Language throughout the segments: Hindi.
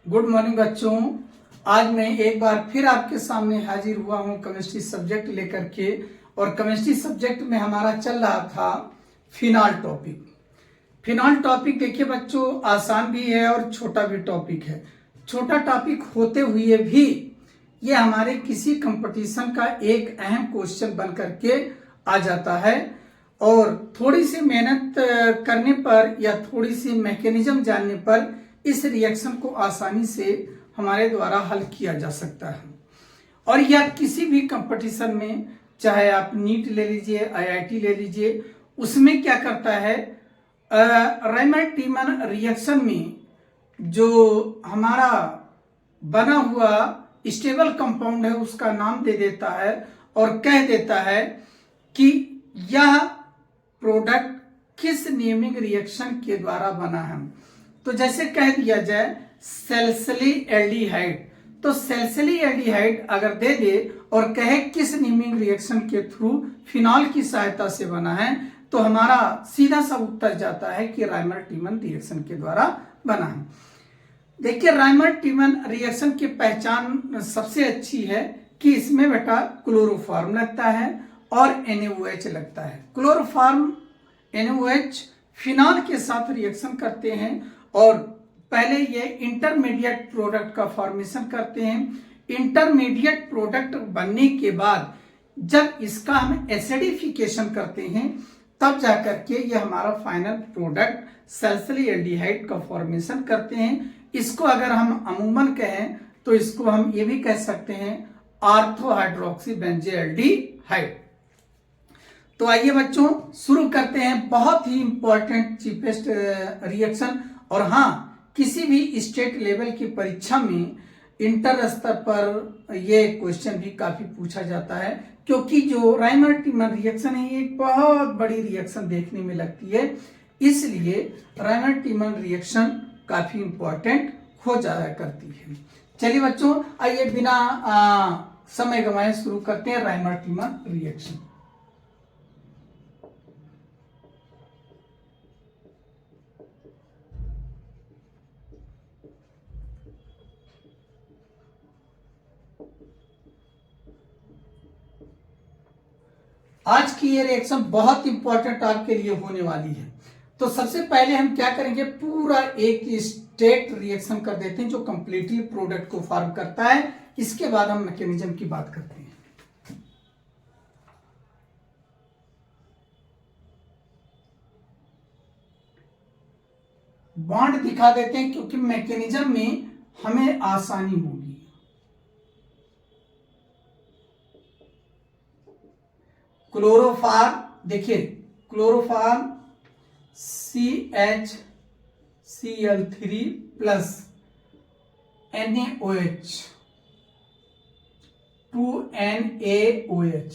गुड मॉर्निंग बच्चों। आज मैं एक बार फिर आपके सामने हाजिर हुआ हूं केमिस्ट्री सब्जेक्ट लेकर के। और केमिस्ट्री सब्जेक्ट में हमारा चल रहा था फिनॉल टॉपिक। फिनॉल टॉपिक देखिए बच्चों, आसान भी है और छोटा भी टॉपिक है। छोटा टॉपिक होते हुए भी ये हमारे किसी कंपटीशन का एक अहम क्वेश्चन बन करके आ जाता है। और थोड़ी सी मेहनत करने पर या थोड़ी सी मैकेनिज्म जानने पर इस रिएक्शन को आसानी से हमारे द्वारा हल किया जा सकता है। और यह किसी भी कंपटीशन में, चाहे आप नीट ले लीजिए, आईआईटी ले लीजिए, उसमें क्या करता है, रायमर-टीमन रिएक्शन में जो हमारा बना हुआ स्टेबल कंपाउंड है उसका नाम दे देता है और कह देता है कि यह प्रोडक्ट किस नेमिंग रिएक्शन के द्वारा बना है। तो जैसे कह दिया जाए सैलिसिली एल्डिहाइड, तो सैलिसिली एल्डिहाइड अगर दे दे और कहे किस नेमिंग रिएक्शन के थ्रू फिनॉल की सहायता से बना है, तो हमारा सीधा सा उत्तर जाता है कि रायमर-टीमन रिएक्शन के द्वारा बना है। देखिए, रायमर-टीमन रिएक्शन की पहचान सबसे अच्छी है कि इसमें बेटा क्लोरोफॉर्म लगता है और NaOH लगता है। क्लोरोफॉर्म NaOH फिनॉल के साथ रिएक्शन करते हैं और पहले ये इंटरमीडिएट प्रोडक्ट का फॉर्मेशन करते हैं। इंटरमीडिएट प्रोडक्ट बनने के बाद जब इसका हम एसिडिफिकेशन करते हैं तब जाकर के ये हमारा फाइनल प्रोडक्ट सैलिसिलिक एल्डिहाइड का फॉर्मेशन करते हैं। इसको अगर हम अमूमन कहें तो इसको हम ये भी कह सकते हैं ऑर्थो हाइड्रोक्सी बेंजोएल्डिहाइड। तो आइए बच्चों शुरू करते हैं। बहुत ही इंपॉर्टेंट चीपेस्ट रिएक्शन। और हाँ, किसी भी स्टेट लेवल की परीक्षा में इंटर स्तर पर ये क्वेश्चन भी काफी पूछा जाता है, क्योंकि जो रायमर-टीमन रिएक्शन है ये एक बहुत बड़ी रिएक्शन देखने में लगती है, इसलिए रायमर-टीमन रिएक्शन काफी इंपॉर्टेंट हो जाया करती है। चलिए बच्चों, आइए बिना समय गंवाए शुरू करते हैं रायमर-टीमन रिएक्शन। आज की ये रिएक्शन बहुत इंपॉर्टेंट आपके लिए होने वाली है। तो सबसे पहले हम क्या करेंगे, पूरा एक स्टेट रिएक्शन कर देते हैं जो कंप्लीटली प्रोडक्ट को फॉर्म करता है। इसके बाद हम मैकेनिज्म की बात करते हैं। बॉन्ड दिखा देते हैं क्योंकि मैकेनिज्म में हमें आसानी होगी। क्लोरोफॉर्म, देखिए chloroform CHCl3 plus NaOH 2NaOH,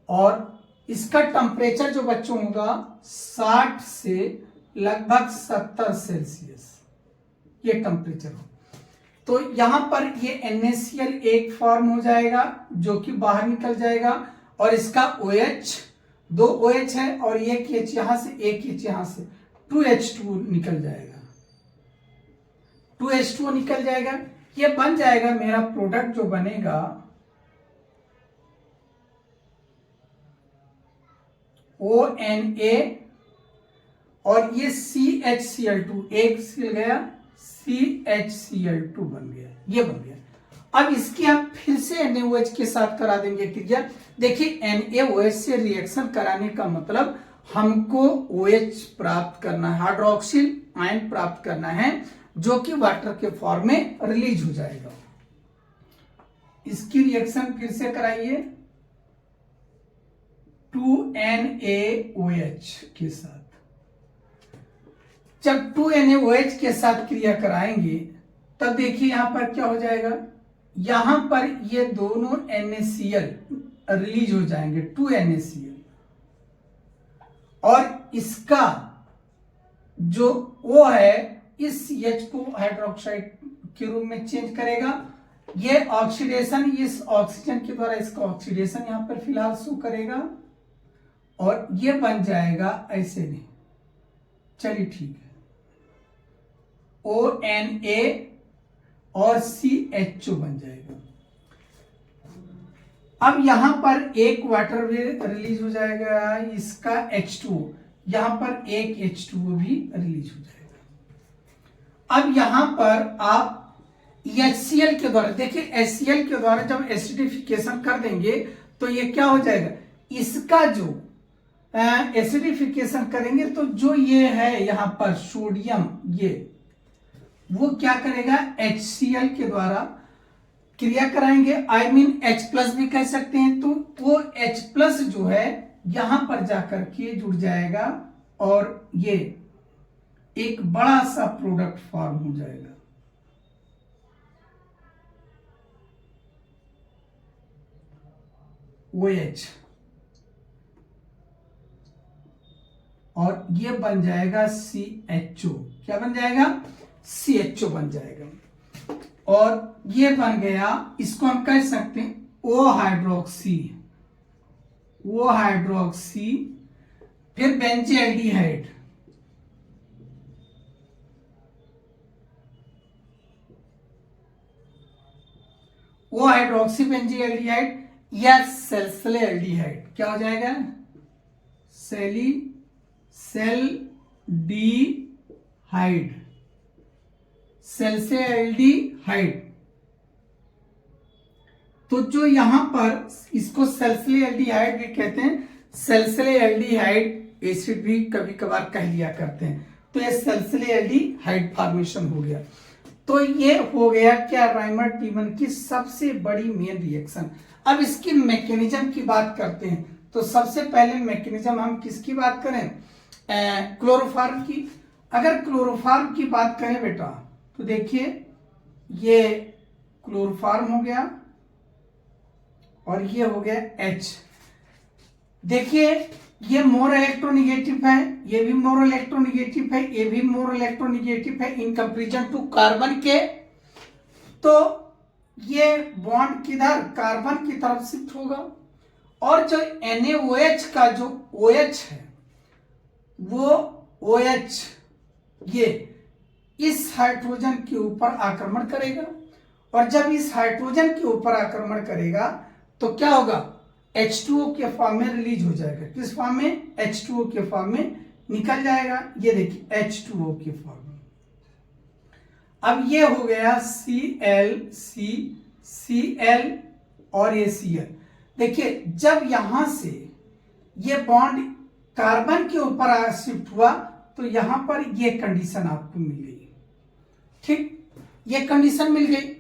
और इसका टेम्परेचर जो बच्चों होगा 60 से लगभग 70 सेल्सियस ये टेम्परेचर हो। तो यहां पर ये NaCl एक फॉर्म हो जाएगा जो कि बाहर निकल जाएगा, और इसका OH 2 OH है और एक H यहां से एक H यहां से 2H2 निकल जाएगा। 2H2 निकल जाएगा। ये बन जाएगा मेरा प्रोडक्ट जो बनेगा ONa, और ये CHCl2 एक Cl गया, CHCl2 बन गया, ये बन गया। अब इसकी हम फिर से NaOH के साथ करा देंगे क्रिया। देखिए NaOH से रिएक्शन कराने का मतलब हमको OH प्राप्त करना है, हाइड्रोक्सिल आयन प्राप्त करना है, जो कि वाटर के फॉर्म में रिलीज हो जाएगा। इसकी रिएक्शन फिर से कराइए 2NaOH के साथ। जब 2NaOH के साथ क्रिया कराएंगे तब देखिए यहां पर क्या हो जाएगा, यहां पर ये दोनों NaCl रिलीज हो जाएंगे, 2NaCl, और इसका जो O है इस CH को हाइड्रोक्साइड के रूप में चेंज करेगा। ये ऑक्सीडेशन इस ऑक्सीजन के द्वारा इसका ऑक्सीडेशन यहां पर फिलहाल शो करेगा, और ये बन जाएगा ऐसे नहीं। चलिए ठीक है, ONA और CHO बन जाएगा। अब यहां पर एक वाटर भी रिलीज हो जाएगा, इसका H2O, यहां पर एक H2O भी रिलीज हो जाएगा। अब यहां पर आप HCl के द्वारा देखिए, HCl के द्वारा जब एसिडिफिकेशन कर देंगे तो ये क्या हो जाएगा, इसका जो एसिडिफिकेशन करेंगे तो जो ये है यहां पर सोडियम, ये वो क्या करेगा, HCl के द्वारा क्रिया कराएंगे, आई मीन H+ भी कह सकते हैं। तो वो H+ जो है यहां पर जाकर के जुड़ जाएगा और ये एक बड़ा सा प्रोडक्ट फॉर्म हो जाएगा। OH, और ये बन जाएगा CHO। क्या बन जाएगा, CHO बन जाएगा। और ये बन गया, इसको हम कह सकते हैं O हाइड्रोक्सी, फिर बेंजीएल्डिहाइड, O हाइड्रोक्सी बेंजीएल्डिहाइड या सैलिसैल्डिहाइड। क्या हो जाएगा, सैलिसैल्डिहाइड। तो जो यहां पर इसको सैलिसैल्डिहाइड भी कहते हैं, सैलिसैल्डिहाइड एसिड भी कभी कभार कह लिया करते हैं। तो ये सैलिसैल्डिहाइड फॉर्मेशन हो गया। तो ये हो गया क्या, राइमर T1 की सबसे बड़ी मेन रिएक्शन। अब इसकी मैकेनिज्म की बात करते हैं। तो सबसे पहले मैकेनिज्म हम किसकी बात करें, क्लोरोफॉर्म की। अगर क्लोरोफॉर्म की बात करें बेटा, तो देखिए ये क्लोरोफॉर्म हो गया और ये हो गया H। देखिए ये मोर इलेक्ट्रोनिगेटिव है, ये भी मोर इलेक्ट्रोनिगेटिव है, ये भी मोर इलेक्ट्रोनिगेटिव है इन कंपेरिजन टू कार्बन के। तो ये बॉन्ड किधर, कार्बन की तरफ शिफ्ट होगा। और जो NaOH का जो OH है, वो OH ये इस हाइड्रोजन के ऊपर आक्रमण करेगा। और जब इस हाइड्रोजन के ऊपर आक्रमण करेगा तो क्या होगा, H2O के फॉर्म में रिलीज हो जाएगा। किस फॉर्म में, H2O के फॉर्म में निकल जाएगा। ये देखिए H2O के फॉर्म में। अब ये हो गया Cl और ACl। देखिए जब यहां से ये बॉन्ड कार्बन के ऊपर शिफ्ट हुआ तो यहां पर ये कंडीशन आपको मिल गई। ठीक, ये कंडीशन मिल गई।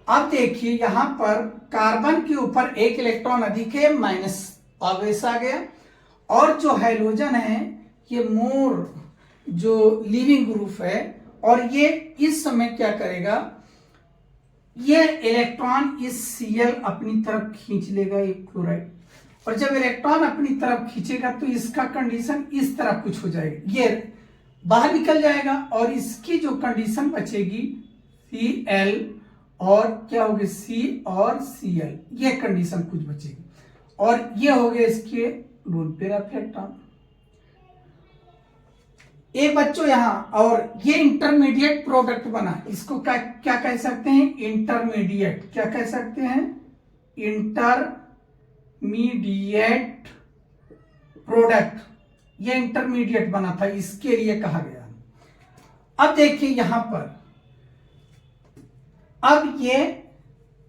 अब देखिए यहां पर कार्बन के ऊपर एक इलेक्ट्रॉन अधिक है, माइनस आवेश आ गया। और जो हाइड्रोजन है ये मोर जो लिविंग ग्रुप है, और ये इस समय क्या करेगा, ये इलेक्ट्रॉन इस Cl अपनी तरफ खींच लेगा, एक क्लोराइड। और जब इलेक्ट्रॉन अपनी तरफ खींचेगा तो इसका कंडीशन इस तरह कुछ हो जाएगा, ये बाहर निकल जाएगा। और इसकी जो कंडीशन बचेगी Cl और क्या होगी, C और Cl, ये कंडीशन कुछ बचेगी। और ये हो गए इसके लोन पेयर इलेक्ट्रॉन। एक बच्चों यहां, और ये इंटरमीडिएट प्रोडक्ट बना, इसको क्या क्या कह सकते हैं, इंटरमीडिएट। क्या कह सकते हैं, इंटरमीडिएट प्रोडक्ट। ये इंटरमीडिएट बना था, इसके लिए कहा गया। अब देखिए यहां पर, अब ये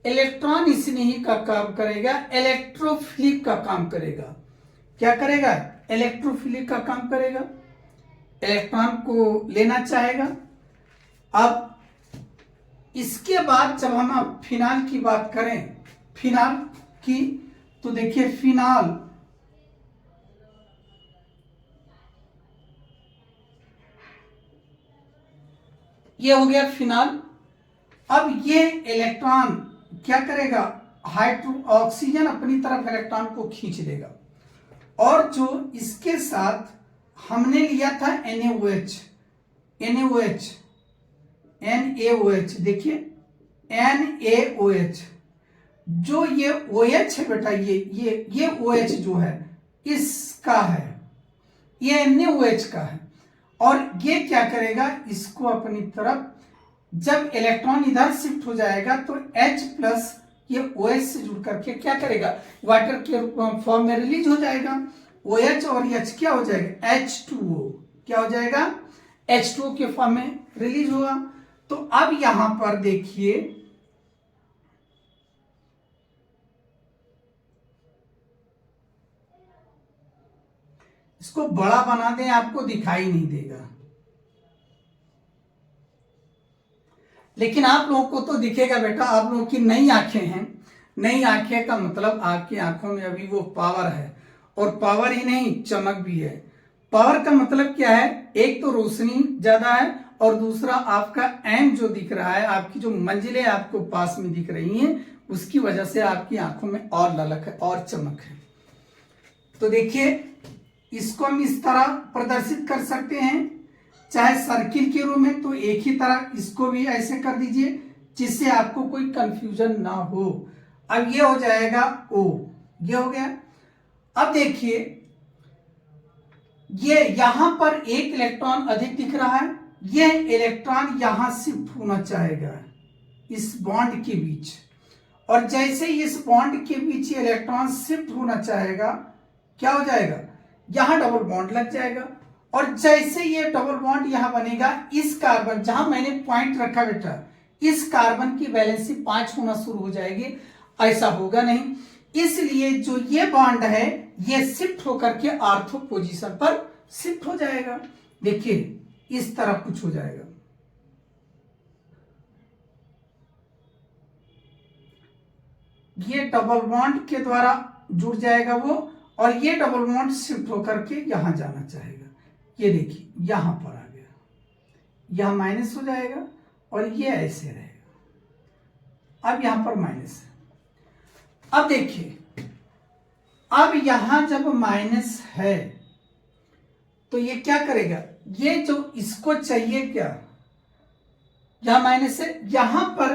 इलेक्ट्रॉन स्नेही का काम करेगा, इलेक्ट्रोफिलिक का काम करेगा। क्या करेगा, इलेक्ट्रोफिलिक का काम करेगा, इलेक्ट्रॉन को लेना चाहेगा। अब इसके बाद जब हम अब फिनाल की बात करें, फिनाल की, तो देखिए फिनाल ये हो गया फिनाल। अब ये इलेक्ट्रॉन क्या करेगा, ऑक्सीजन अपनी तरफ इलेक्ट्रॉन को खींच लेगा। और जो इसके साथ हमने लिया था NaOH, देखिए NaOH, जो ये OH है बेटा, ये OH जो है इसका है, ये NaOH का है। और ये क्या करेगा, इसको अपनी तरफ जब इलेक्ट्रॉन इधर शिफ्ट हो जाएगा तो H प्लस ये OH से जुड़ करके क्या करेगा, वाटर के फॉर्म में रिलीज हो जाएगा। OH और H क्या हो जाएगा, H2O, क्या हो जाएगा, H2O के फॉर्म में रिलीज होगा। तो अब यहां पर देखिए इसको बड़ा बना दें, आपको दिखाई नहीं देगा, लेकिन आप लोगों को तो दिखेगा बेटा। आप लोगों की नई आंखें हैं, नई आंखें का मतलब आपकी आंखों में अभी वो पावर है, और पावर ही नहीं चमक भी है। पावर का मतलब क्या है, एक तो रोशनी ज्यादा है और दूसरा आपका एम जो दिख रहा है, आपकी जो मंजिलें आपको पास में दिख रही हैं, उसकी वजह से आपकी आंखों में और ललक है और चमक है। तो देखिए इसको हम इस तरह प्रदर्शित कर सकते हैं, चाहे सर्किल के रूप में, तो एक ही तरह इसको भी ऐसे कर दीजिए जिससे आपको कोई कंफ्यूजन ना हो। अब ये हो जाएगा O, ये हो गया। अब देखिए ये यहां पर एक इलेक्ट्रॉन अधिक दिख रहा है, यह इलेक्ट्रॉन यहां शिफ्ट होना चाहेगा इस बॉन्ड के बीच, और जैसे इस बॉन्ड के बीच ये इलेक्ट्रॉन शिफ्ट होना चाहेगा, क्या हो जाएगा, यहां डबल बॉन्ड लग जाएगा। और जैसे ये डबल बॉन्ड यहां बनेगा, इस कार्बन जहां मैंने पॉइंट रखा बेटा, इस कार्बन की वैलेंसी 5 होना शुरू हो जाएगी। ऐसा होगा नहीं, इसलिए जो ये बॉन्ड है ये शिफ्ट होकर के ऑर्थो पोजीशन पर शिफ्ट हो जाएगा। देखिए इस तरह कुछ हो जाएगा, ये डबल बॉन्ड के द्वारा जुड़ जाएगा वो, और ये डबल बॉन्ड शिफ्ट होकर के यहां जाना चाहेगा। ये देखिए यहां पर आ गया, यहां माइनस हो जाएगा और ये ऐसे रहेगा। अब यहां पर माइनस है। अब देखिए अब यहां जब माइनस है तो ये क्या करेगा, ये जो इसको चाहिए क्या, यहां माइनस है, यहां पर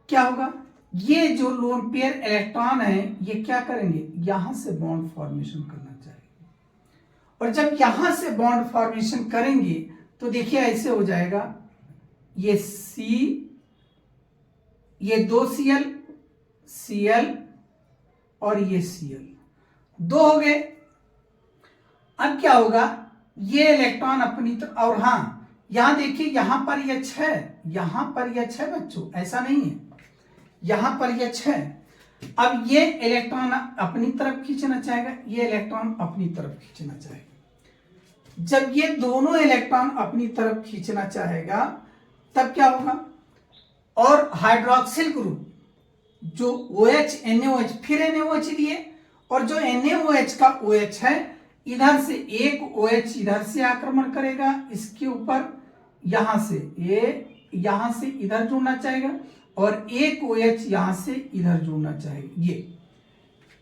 क्या होगा, ये जो लोन पेयर इलेक्ट्रॉन है ये क्या करेंगे, यहां से बॉन्ड फॉर्मेशन करना चाहिए, और जब यहां से बॉन्ड फॉर्मेशन करेंगे तो देखिए ऐसे हो जाएगा, ये C, ये 2 Cl और ये Cl, 2 हो गए। अब क्या होगा, ये इलेक्ट्रॉन अपनी तरफ, और हाँ यहां देखिए यहां पर ये 6, यहां पर ये 6 बच्चों, ऐसा नहीं है, यहां पर ये 6। अब ये इलेक्ट्रॉन अपनी तरफ खींचना चाहेगा, ये इलेक्ट्रॉन अपनी तरफ खींचना चाहेगा। जब ये दोनों इलेक्ट्रॉन अपनी तरफ खींचना चाहेगा तब क्या होगा, और हाइड्रोक्सिल ग्रुप जो OH NaOH फिर NaOH लिए, और जो NaOH का OH है इधर से एक OH इधर से आक्रमण करेगा इसके ऊपर, यहां से ये यहां से इधर जुड़ना चाहेगा, और एक OH यहां से इधर जुड़ना चाहेगा। ये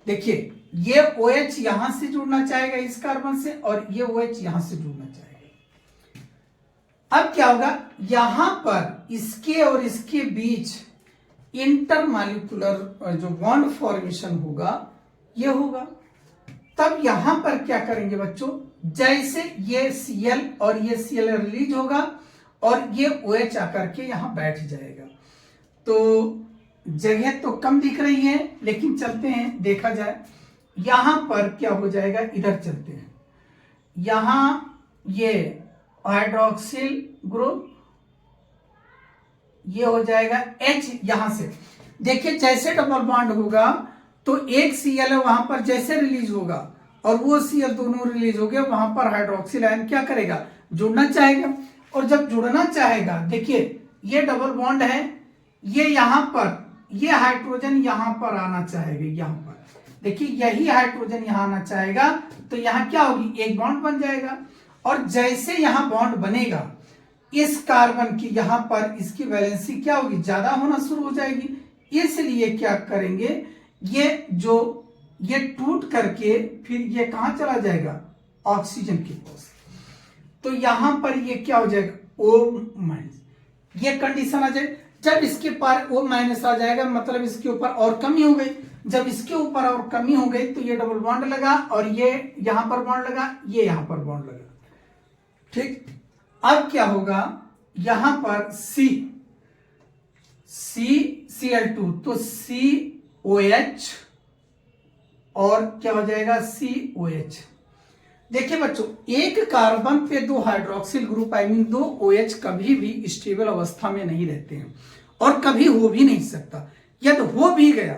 देखिए ये OH यहां से जुड़ना चाहेगा इस कार्बन से, और ये OH यहां से जुड़ना चाहेगा। अब क्या होगा, यहां पर इसके और इसके बीच इंटरमॉलिक्यूलर जो बॉन्ड फॉर्मेशन होगा ये होगा। तब यहां पर क्या करेंगे बच्चों, जैसे ये Cl और ये Cl रिलीज होगा और ये OH आकर के यहां बैठ जाएगा। तो जगह तो कम दिख रही है, लेकिन चलते हैं देखा जाए। यहां पर क्या हो जाएगा, इधर चलते हैं, यहां ये हाइड्रोक्सिल ग्रुप, ये हो जाएगा H, यहां से देखिए जैसे डबल बॉन्ड होगा तो एक Cl वहां पर जैसे रिलीज होगा और वो Cl दोनों रिलीज हो गए, वहां पर हाइड्रोक्सिल आयन क्या करेगा, जुड़ना चाहेगा। और जब जुड़ना चाहेगा, देखिए ये डबल बॉन्ड है, ये यहां पर, ये हाइड्रोजन यहां पर आना चाहेगा, यहां पर देखिए यही हाइड्रोजन यहां आना चाहेगा, तो यहां क्या होगी, एक बॉन्ड बन जाएगा। और जैसे यहां बॉन्ड बनेगा इस कार्बन की, यहां पर इसकी वैलेंसी क्या होगी, ज्यादा होना शुरू हो जाएगी। इसलिए क्या करेंगे, ये जो ये टूट करके फिर ये कहां चला जाएगा, ऑक्सीजन के पास। तो यहां पर ये क्या हो जाएगा, O-, ये कंडीशन आ जाए। जब इसके पार O- आ जाएगा मतलब इसके ऊपर और कमी हो गई। जब इसके ऊपर और कमी हो गई तो ये डबल बॉन्ड लगा, और ये यहां पर बॉन्ड लगा, ये यहां पर बॉन्ड लगा। ठीक, अब क्या होगा, यहां पर Cl2 तो COH और क्या हो जाएगा COH। देखिए बच्चों, एक कार्बन पे दो हाइड्रोक्सिल ग्रुप दो OH कभी भी स्टेबल अवस्था में नहीं रहते हैं और कभी हो भी नहीं सकता। यदि हो भी गया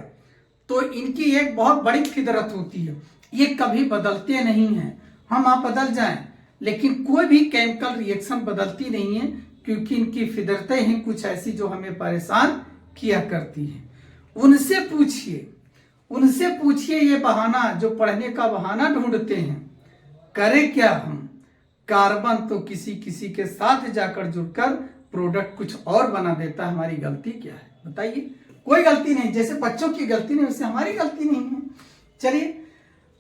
तो इनकी एक बहुत बड़ी फितरत होती है, ये कभी बदलते नहीं हैं। हम आप बदल जाएं लेकिन कोई भी केमिकल रिएक्शन बदलती नहीं है, क्योंकि इनकी फितरतें हैं कुछ ऐसी जो हमें परेशान किया करती हैं। उनसे पूछिए ये बहाना, जो पढ़ने का बहाना ढूंढते हैं, करे क्या हम? कार्बन तो किसी किसी के साथ जाकर जुड़कर प्रोडक्ट कुछ और बना देता है। हमारी गलती क्या है बताइए? कोई गलती नहीं। जैसे बच्चों की गलती नहीं वैसे हमारी गलती नहीं है। चलिए,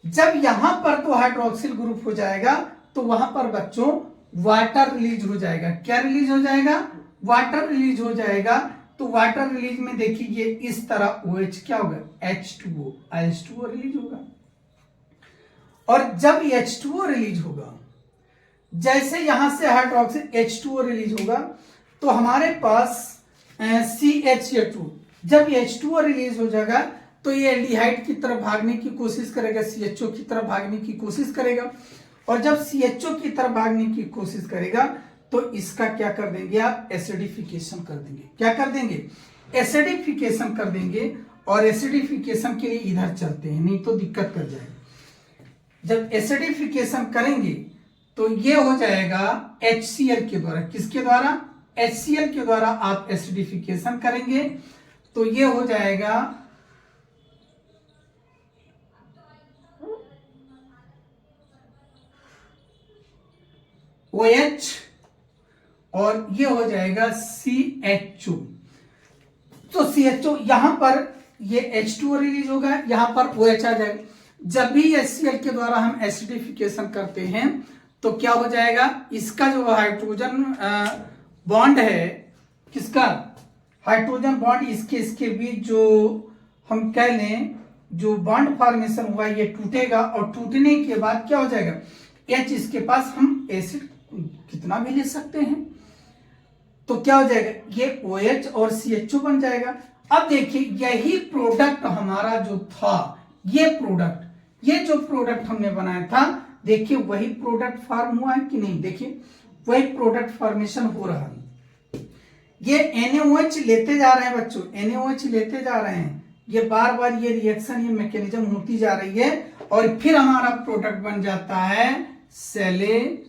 जब यहां पर तो हाइड्रोक्सिल ग्रुप हो जाएगा तो वहां पर बच्चों वाटर रिलीज हो जाएगा। क्या रिलीज हो जाएगा? वाटर रिलीज हो जाएगा। तो वाटर रिलीज में देखिए ये इस तरह OH क्या होगा? H2O, H2O रिलीज होगा। और जब H2O रिलीज होगा, जैसे यहां से हाइड्रोक्सिल H2O रिलीज होगा तो हमारे पास CH2, जब H2O रिलीज हो जाएगा तो ये एल्डिहाइड की तरफ भागने की कोशिश करेगा, CHO की तरफ भागने की कोशिश करेगा। और जब CHO की तरफ भागने की कोशिश करेगा तो इसका क्या कर देंगे आप? एसिडिफिकेशन कर देंगे। क्या कर देंगे? एसिडिफिकेशन कर देंगे। और एसिडिफिकेशन के लिए इधर चलते हैं, नहीं तो दिक्कत कर जाएगी। जब एसिडिफिकेशन करेंगे तो ये हो जाएगा HCl के द्वारा। किसके द्वारा? HCl के द्वारा आप एसिडिफिकेशन करेंगे तो ये हो जाएगा OH और ये हो जाएगा CHO। तो CHO यहां पर ये H2O रिलीज होगा, यहां पर OH आ जाएगा। जब भी HCl के द्वारा हम एसिडिफिकेशन करते हैं तो क्या हो जाएगा? इसका जो हाइड्रोजन बॉन्ड है, किसका? हाइड्रोजन बॉन्ड इसके बीच जो हम कह लें जो बॉन्ड फॉर्मेशन हुआ ये टूटेगा और टूटने के बाद क्या हो जाएगा? H इसके पास, हम एसिड कितना भी ले सकते हैं, तो क्या हो जाएगा? ये OH और CHO बन जाएगा। अब देखिए यही प्रोडक्ट हमारा जो था, ये जो प्रोडक्ट हमने बनाया था, देखिए वही प्रोडक्ट फॉर्म हुआ है कि नहीं? देखिए वही प्रोडक्ट फॉर्मेशन हो रहा है। ये NaOH लेते जा रहे हैं बच्चों, NaOH लेते जा रहे हैं। ये बार बार ये रिएक्शन, ये मैकेनिज्म होती जा रही है और फिर हमारा प्रोडक्ट बन जाता है सेल्डिहाइड।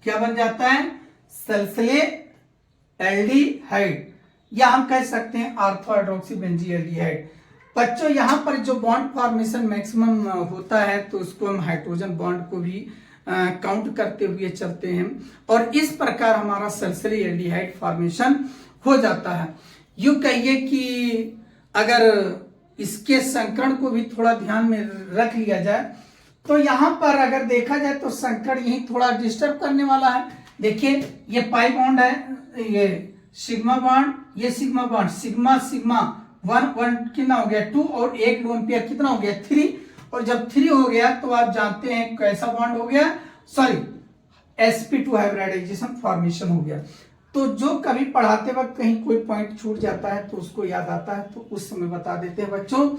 क्या बन जाता है? सल्फोएल्डिहाइड, या हम कह सकते हैं ऑर्थो हाइड्रोक्सी बेंजीएल्डिहाइड। बच्चों यहां पर जो बॉन्ड फॉर्मेशन मैक्सिमम होता है तो उसको हम हाइड्रोजन बॉन्ड को भी काउंट करते हुए चलते हैं और इस प्रकार हमारा सल्फोएल्डिहाइड फॉर्मेशन हो जाता है। यूं कहिए कि अगर इसके संकरण को भी थोड़ा ध्यान में रख लिया जाए तो यहां पर अगर देखा जाए तो संकरण यही थोड़ा डिस्टर्ब करने वाला है। देखिए ये पाई बॉन्ड है, ये सिग्मा बॉन्ड, ये सिग्मा बॉन्ड, सिग्मा सिग्मा 1 कितना हो गया 2 और एक लोन पेयर कितना हो गया 3। और जब 3 हो गया तो आप जानते हैं कैसा बॉन्ड हो गया? सॉरी, sp2 हाइब्रिडाइजेशन फॉर्मेशन हो गया। तो जो कभी पढ़ाते वक्त कहीं कोई पॉइंट छूट जाता है तो उसको याद आता है तो उस समय बता देते हैं बच्चों।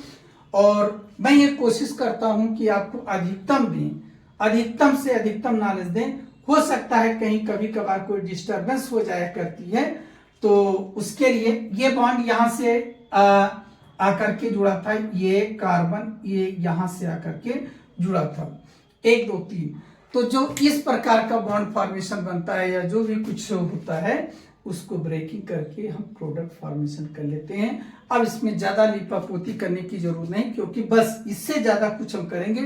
और मैं ये कोशिश करता हूं कि आपको अधिकतम दें, अधिकतम से अधिकतम नॉलेज दें। हो सकता है कहीं कभी कभार कोई डिस्टरबेंस हो जाया करती है तो उसके लिए ये बॉन्ड यहां से आकर के जुड़ा था, ये कार्बन ये यहां से आकर के जुड़ा था 1 2 3। तो जो इस प्रकार का बॉन्ड फॉर्मेशन बनता है या जो भी कुछ होता है उसको ब्रेकिंग करके हम प्रोडक्ट फॉर्मेशन कर लेते हैं। अब इसमें ज्यादा लिपापोती करने की जरूरत नहीं, क्योंकि बस इससे ज्यादा कुछ हम करेंगे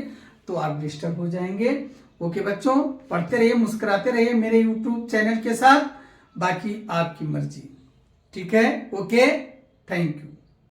तो आप डिस्टर्ब हो जाएंगे। ओके बच्चों, पढ़ते रहिए, मुस्कुराते रहिए मेरे यूट्यूब चैनल के साथ, बाकी आपकी मर्जी। ठीक है? Okay, thank you.